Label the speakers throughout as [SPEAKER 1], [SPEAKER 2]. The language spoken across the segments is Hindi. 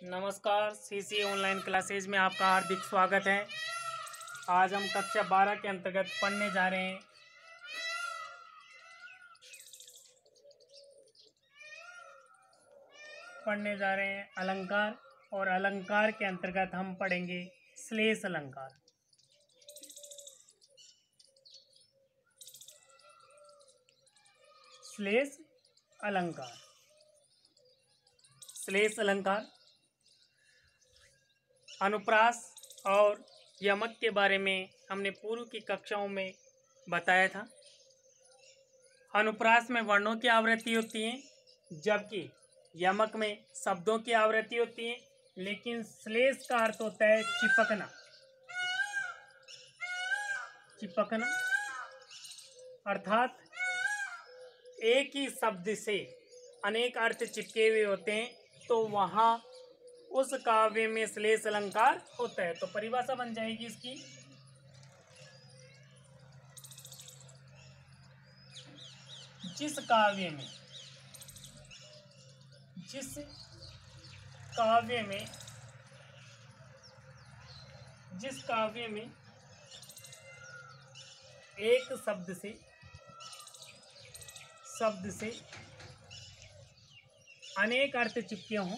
[SPEAKER 1] नमस्कार, सीसी ऑनलाइन क्लासेज में आपका हार्दिक स्वागत है। आज हम कक्षा 12 के अंतर्गत पढ़ने जा रहे हैं अलंकार, और अलंकार के अंतर्गत हम पढ़ेंगे श्लेष अलंकार। श्लेष अलंकार श्लेष अलंकार अनुप्रास और यमक के बारे में हमने पूर्व की कक्षाओं में बताया था। अनुप्रास में वर्णों की आवृत्ति होती है, जबकि यमक में शब्दों की आवृत्ति होती है। लेकिन श्लेष का अर्थ होता है चिपकना। चिपकना अर्थात एक ही शब्द से अनेक अर्थ चिपके हुए होते हैं, तो वहाँ उस काव्य में श्लेष अलंकार होता है। तो परिभाषा बन जाएगी इसकी, जिस काव्य में एक शब्द से अनेक अर्थ चिपके हों,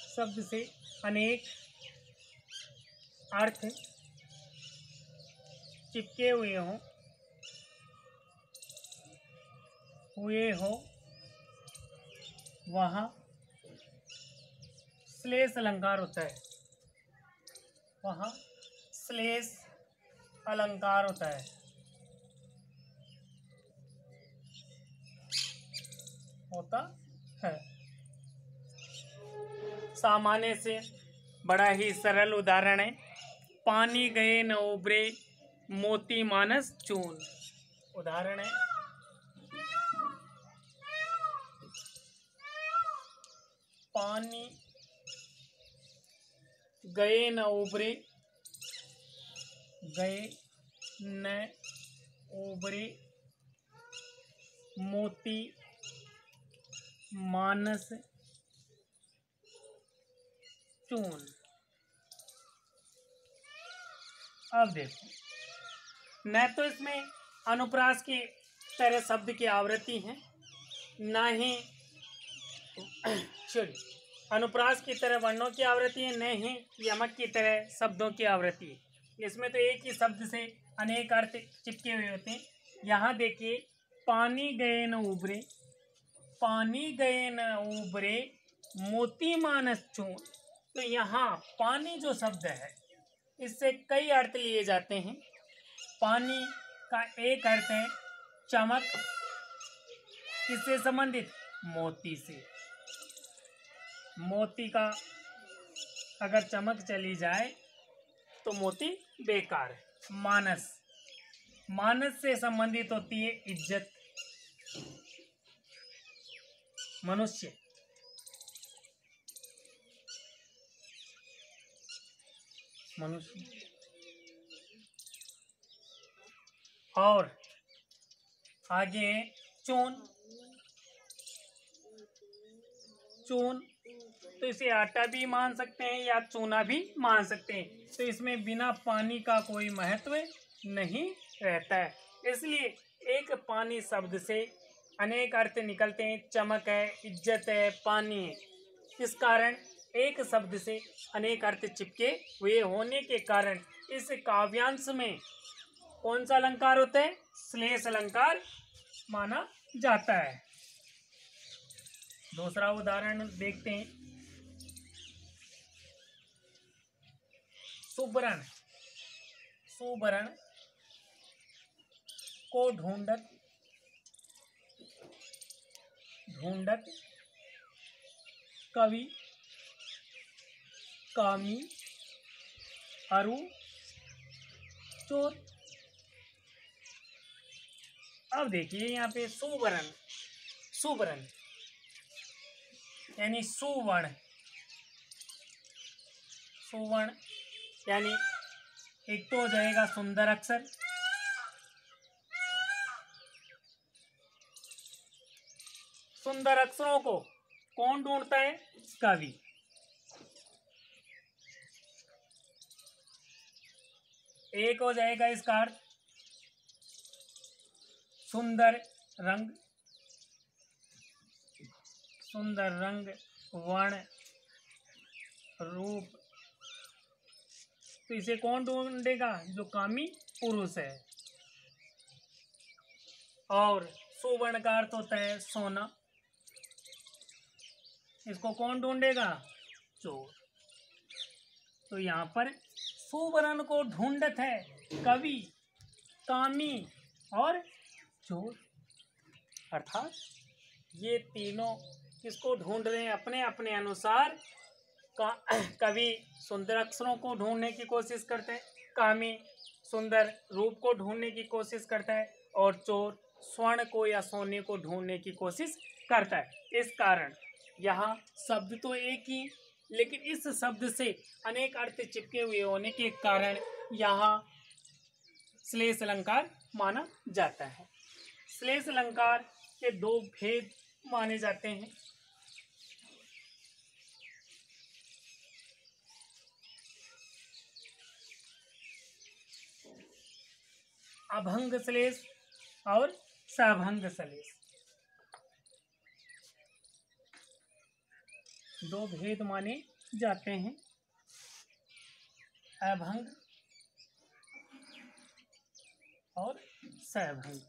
[SPEAKER 1] शब्द से अनेक अर्थ चिपके हुए हो वहाँ श्लेष अलंकार होता है। वहाँ श्लेष अलंकार होता है। सामान्य से बड़ा ही सरल उदाहरण है, पानी गए न उबरे मोती मानस चून। उदाहरण है, पानी गए न उबरे मोती मानस चून। अब देखो, न तो इसमें अनुप्रास की तरह शब्द की आवृत्ति है, न ही अनुप्रास की तरह वर्णों की आवृत्ति है, न ही यमक की तरह शब्दों की आवृत्ति है। इसमें तो एक ही शब्द से अनेक अर्थ चिपके हुए होते हैं। यहाँ देखिए, पानी गए न उबरे मोती मानस चून। तो यहाँ पानी जो शब्द है, इससे कई अर्थ लिए जाते हैं। पानी का एक अर्थ है चमक, किससे संबंधित? मोती से। मोती का अगर चमक चली जाए तो मोती बेकार है। मानस से संबंधित होती है इज्जत, मनुष्य। और आगे चून। तो इसे आटा भी मान सकते हैं या चूना भी मान सकते हैं। तो इसमें बिना पानी का कोई महत्व नहीं रहता है। इसलिए एक पानी शब्द से अनेक अर्थ निकलते हैं। चमक है, इज्जत है, पानी है। इस कारण एक शब्द से अनेक अर्थ चिपके हुए होने के कारण इस काव्यांश में कौन सा अलंकार होता है? श्लेष अलंकार माना जाता है। दूसरा उदाहरण देखते हैं। सुबरण को ढूंढत कवि कामी अरु चोर। अब देखिए, यहाँ पे सुवर्ण यानी सुवर्ण यानी एक तो हो जाएगा सुंदर अक्षर, सुंदर अक्षरों को कौन ढूंढता है? कवि। एक हो जाएगा इसका अर्थ सुंदर रंग, सुंदर रंग, वर्ण, रूप। तो इसे कौन ढूंढेगा? जो कामी पुरुष है। और सुवर्ण का अर्थ होता है सोना, इसको कौन ढूंढेगा? चोर। तो यहाँ पर सुवर्ण को ढूंढत है कवि, कामी और चोर। अर्थात ये तीनों किसको ढूंढ रहे हैं? अपने अपने अनुसार। कवि सुंदर अक्षरों को ढूंढने की कोशिश करते हैं, कामी सुंदर रूप को ढूंढने की कोशिश करता है, और चोर स्वर्ण को या सोने को ढूंढने की कोशिश करता है। इस कारण यहाँ शब्द तो एक ही, लेकिन इस शब्द से अनेक अर्थ चिपके हुए होने के कारण यहाँ श्लेष अलंकार माना जाता है। श्लेष अलंकार के दो भेद माने जाते हैं। अभंग श्लेष और सभंग श्लेष, दो भेद माने जाते हैं। अभंग और सभंग।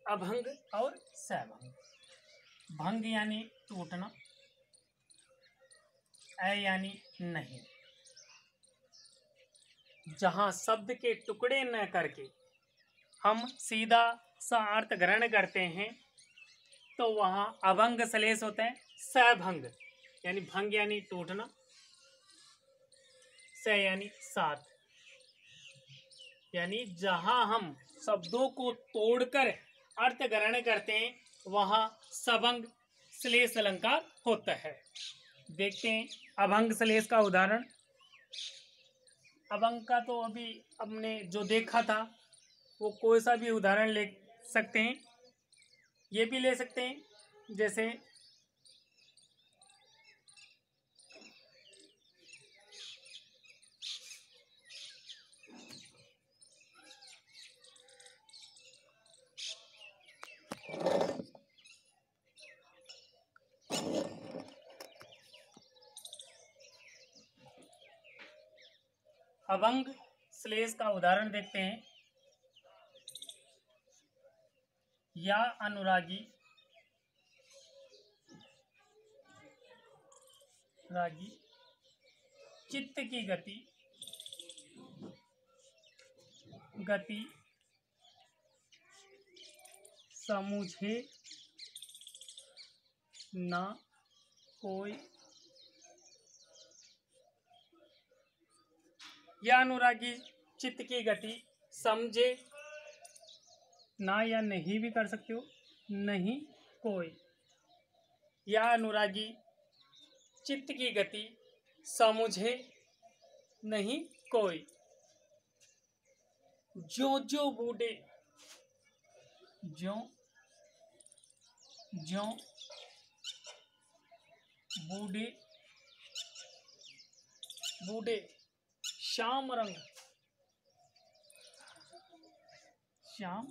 [SPEAKER 1] अभंग और सभंग। भंग यानी टूटना, अ यानी नहीं। जहां शब्द के टुकड़े न करके हम सीधा सा अर्थ ग्रहण करते हैं तो वहां अभंग श्लेष होता है। सभंग यानी भंग यानी टूटना, स यानी साथ, यानी जहां हम शब्दों को तोड़कर अर्थ ग्रहण करते हैं वहां सभंग श्लेष अलंकार होता है। देखते हैं अभंग श्लेष का उदाहरण। अभंग का तो अभी हमने जो देखा था वो कोई सा भी उदाहरण ले सकते हैं, ये भी ले सकते हैं। जैसे अभंग श्लेष का उदाहरण देखते हैं। या अनुरागी रागी चित्त की गति समझे ना कोई। या अनुरागी चित्त की गति समझे ना, या नहीं भी कर सकते हो, नहीं कोई। या अनुरागी चित्त की गति समझे नहीं कोई। जो जो बूढ़े, जो जो बूढ़े बूढ़े श्याम रंग, श्याम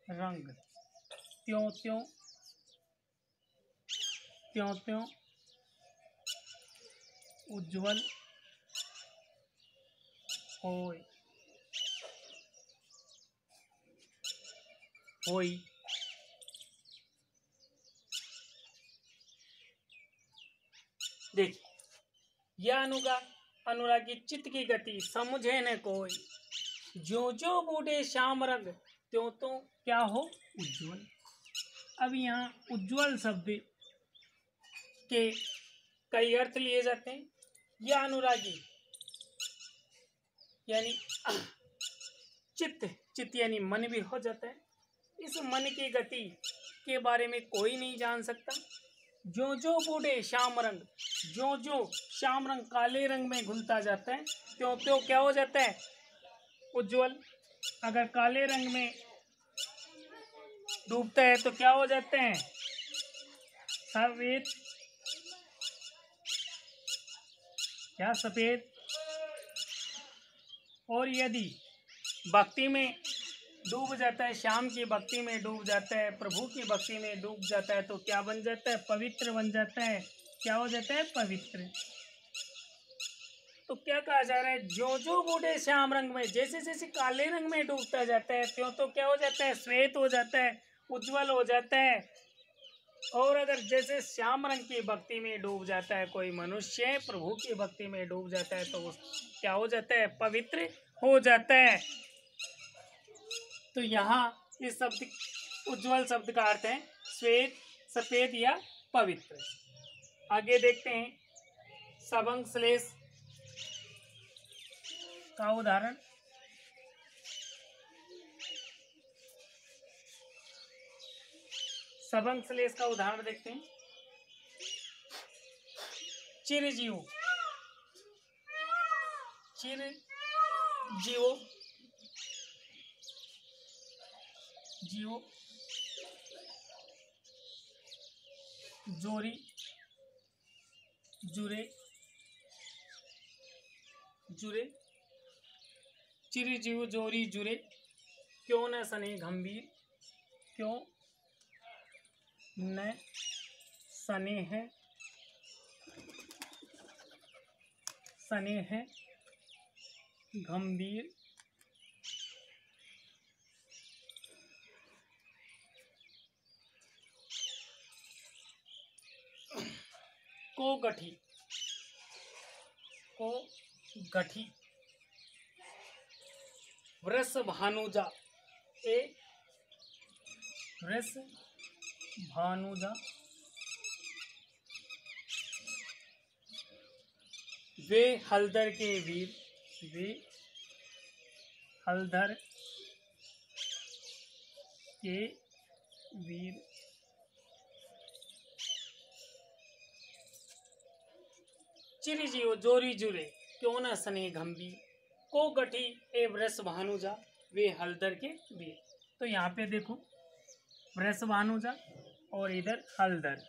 [SPEAKER 1] रंग, त्यों त्यों त्यों त्यों उज्ज्वल होय होई। देखिए, यह अनुरागी चित्त की गति समझे न कोई। जो जो बूढ़े श्याम रंग त्यों तो क्या हो? उज्ज्वल। अब यहाँ उज्ज्वल शब्द के कई अर्थ लिए जाते हैं। यह अनुरागी यानी चित्त यानी मन भी हो जाता है। इस मन की गति के बारे में कोई नहीं जान सकता। जो जो बूढ़े श्याम रंग, जो जो श्याम रंग काले रंग में घुलता जाता है त्यों त्यों क्या हो जाता है? उज्ज्वल। अगर काले रंग में डूबता है तो क्या हो जाते हैं? सफेद, क्या सफेद। और यदि भक्ति में डूब जाता है, श्याम की भक्ति में डूब जाता है, प्रभु की भक्ति में डूब जाता है तो क्या बन जाता है? पवित्र बन जाता है। क्या हो जाता है? पवित्र। तो क्या कहा जा रहा है? जो जो बूढ़े श्याम रंग में, जैसे जैसे काले रंग में डूबता जाता है त्यों तो क्या हो जाता है? श्वेत हो जाता है, उज्जवल हो जाता है। और अगर जैसे श्याम रंग की भक्ति में डूब जाता है कोई मनुष्य, प्रभु की भक्ति में डूब जाता है तो वो क्या हो जाता है? पवित्र हो जाता है। तो यहाँ इस शब्द उज्जवल शब्द का अर्थ है श्वेत, सफेद या पवित्र। आगे देखते हैं सबंग श्लेष का उदाहरण। सबंग श्लेष का उदाहरण देखते हैं। चिरजीव, चिरजीव, जीव, जोरी, जुरे, जुरे, चिरजीव जोरी जुरे, क्यों न सने गंभीर, क्यों न सने है, सने है गंभीर, को गठी, को गठी, वृष भानुजा, ए वृष भानुजा, वे हलदर के वीर, वे हलदर के वीर, चिरजीव जोरी जुरे, क्यों न सने गंभीर, को गठी ए वृष भानुजा, वे हलदर के वीर। तो यहाँ पे देखो वृष भानुजा और इधर हलदर,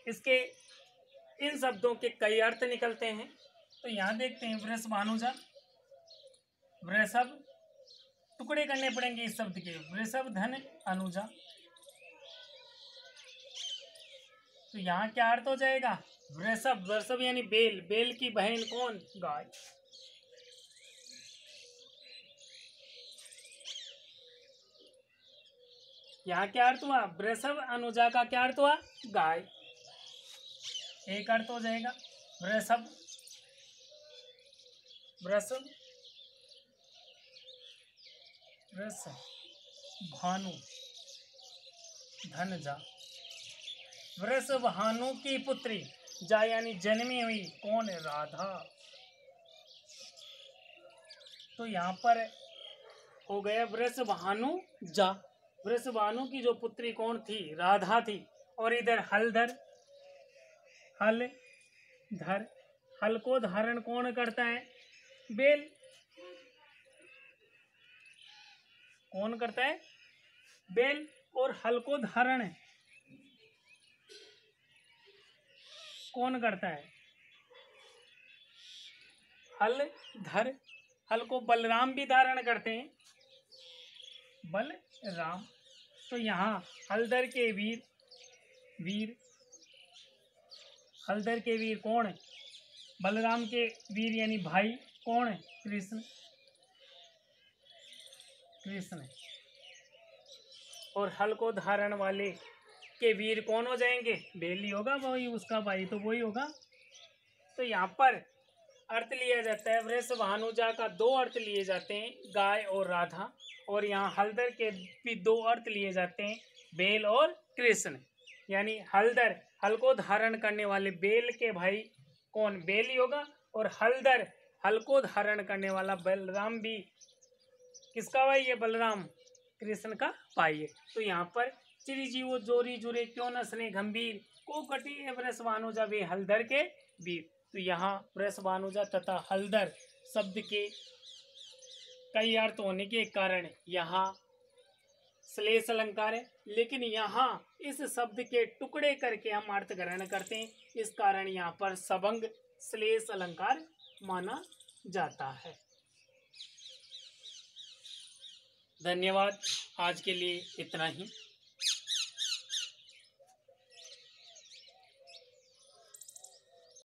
[SPEAKER 1] इसके इन शब्दों के कई अर्थ निकलते हैं। तो यहाँ देखते हैं वृष भानुजा, वृषभ, टुकड़े करने पड़ेंगे इस शब्द के, वृषभ धन अनुजा। तो यहाँ क्या अर्थ हो जाएगा? वृषभ, वृषभ यानी बेल, बेल की बहन कौन? गाय। यहाँ क्या अर्थ हुआ? वृषभ अनुजा का क्या अर्थ हुआ? गाय। एक अर्थ हो जाएगा वृषभ, वृषभ, वृषभ भानु धनजा, वृष भानु की पुत्री जा यानी जन्मी हुई कौन? राधा। तो यहाँ पर हो गया वृष भानु जा, वृष भानु की जो पुत्री कौन थी? राधा थी। और इधर हलधर, हल धर, हल को धारण कौन करता है? बेल। कौन करता है? बेल। और हल को धारण कौन करता है? हल धर, हल को बलराम भी धारण करते हैं, बलराम। तो यहाँ हलधर के वीर, वीर, हलधर के वीर कौन? बलराम के वीर यानी भाई कौन? कृष्ण, कृष्ण। और हल को धारण वाले के वीर कौन हो जाएंगे? बेली होगा, वही उसका भाई तो वही होगा। तो यहाँ पर अर्थ लिया जाता है वृष भानुजा का दो अर्थ लिए जाते हैं, गाय और राधा। और यहाँ हलधर के भी दो अर्थ लिए जाते हैं, बेल और कृष्ण। यानी हलधर, हल को धारण करने वाले बेल के भाई कौन? बेल ही होगा। और हलधर, हल को धारण करने वाला बलराम भी किसका भाई है? बलराम, कृष्ण का भाई है। तो यहाँ पर चिरजीव जोरी जुरे, क्यों न सने गंभीर, को कटी है वृष भानुजा, वे हलधर के वीर। तो यहाँ वृष भानुजा तथा हलधर शब्द के कई अर्थ होने के कारण यहाँ श्लेष अलंकार है, लेकिन यहाँ इस शब्द के टुकड़े करके हम अर्थ ग्रहण करते हैं, इस कारण यहाँ पर सभंग श्लेष अलंकार माना जाता है। धन्यवाद। आज के लिए इतना ही।